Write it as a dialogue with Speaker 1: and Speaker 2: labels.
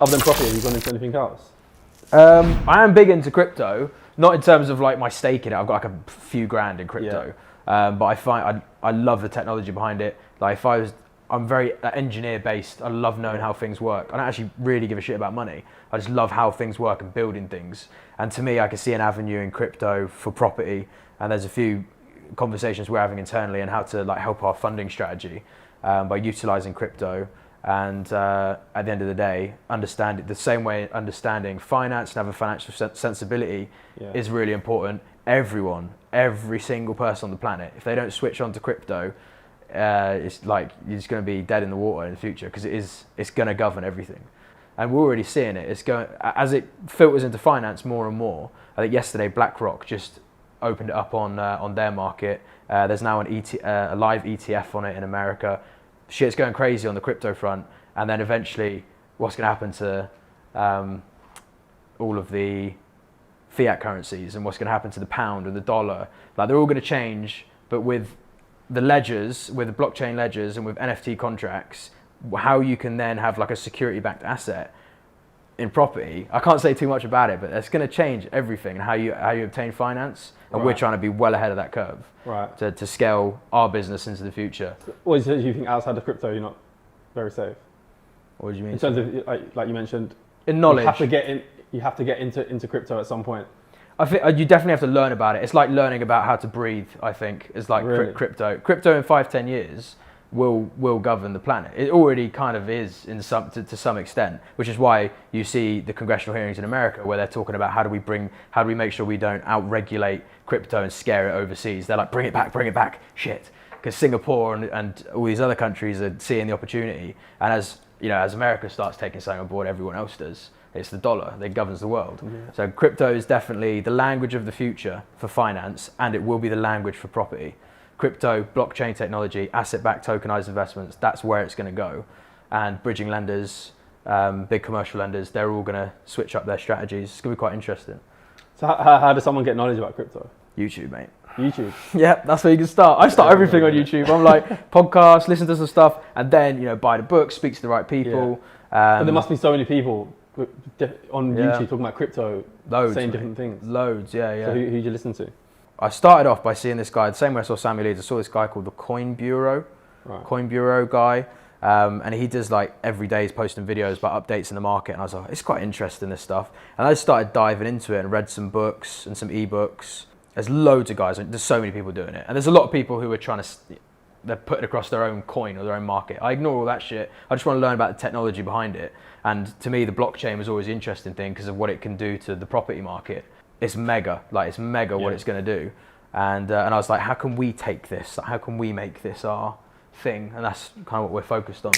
Speaker 1: Other than property, have you gone into anything else?
Speaker 2: I am big into crypto, not in terms of like my stake in it. I've got like a few grand in crypto, but I find I love the technology behind it. Like I'm very engineer based. I love knowing how things work. I don't actually really give a shit about money. I just love how things work and building things. And to me, I can see an avenue in crypto for property. And there's a few conversations we're having internally on how to like help our funding strategy by utilizing crypto. And at the end of the day, understand it the same way understanding finance and having financial sensibility is really important. Every single person on the planet, if they don't switch on to crypto, it's like you're just going to be dead in the water in the future, because it's going to govern everything. And we're already seeing it. It's going, as it filters into finance more and more. I think yesterday BlackRock just opened it up on their market. There's now a live ETF on it in America. Shit's going crazy on the crypto front. And then eventually, what's going to happen to all of the fiat currencies, and what's going to happen to the pound and the dollar? Like, they're all going to change, but with the ledgers, with the blockchain ledgers and with NFT contracts, how you can then have like a security-backed asset in property. I can't say too much about it, but it's going to change everything and how you obtain finance. And we're trying to be well ahead of that curve to scale our business into the future.
Speaker 1: What do you think outside of crypto you're not very safe?
Speaker 2: What do you mean?
Speaker 1: In terms of like you mentioned,
Speaker 2: in knowledge,
Speaker 1: you have to get into crypto at some point.
Speaker 2: I think you definitely have to learn about it. It's like learning about how to breathe. I think it's like
Speaker 1: Really?
Speaker 2: Crypto in 5-10 years will govern the planet. It already kind of is to some extent, which is why you see the congressional hearings in America where they're talking about how do we make sure we don't out-regulate crypto and scare it overseas. They're like, bring it back, shit. Because Singapore and all these other countries are seeing the opportunity. And as America starts taking something on board, everyone else does. It's the dollar that governs the world. Yeah. So crypto is definitely the language of the future for finance, and it will be the language for property. Crypto, blockchain technology, asset-backed tokenized investments, that's where it's going to go. And bridging lenders, big commercial lenders, they're all going to switch up their strategies. It's going to be quite interesting.
Speaker 1: So how does someone get knowledge about crypto?
Speaker 2: YouTube, mate.
Speaker 1: YouTube?
Speaker 2: Yeah, that's where you can start. I start everything on YouTube. I'm like, podcasts, listen to some stuff, and then, buy the book, speak to the right people.
Speaker 1: Yeah. But there must be so many people on YouTube talking about crypto, saying different things.
Speaker 2: Loads, yeah.
Speaker 1: So who did you listen to?
Speaker 2: I started off by seeing this guy, the same way I saw Samuel Leeds, I saw this guy called the Coin Bureau guy, and he does like every day he's posting videos about updates in the market, and I was like, it's quite interesting, this stuff. And I just started diving into it and read some books and some ebooks. There's loads of guys, there's so many people doing it, and there's a lot of people who are they're putting across their own coin or their own market. I ignore all that shit. I just want to learn about the technology behind it. And to me, the blockchain was always the interesting thing because of what it can do to the property market. It's mega what it's going to do. And I was like, how can we take this? How can we make this our thing? And that's kind of what we're focused on.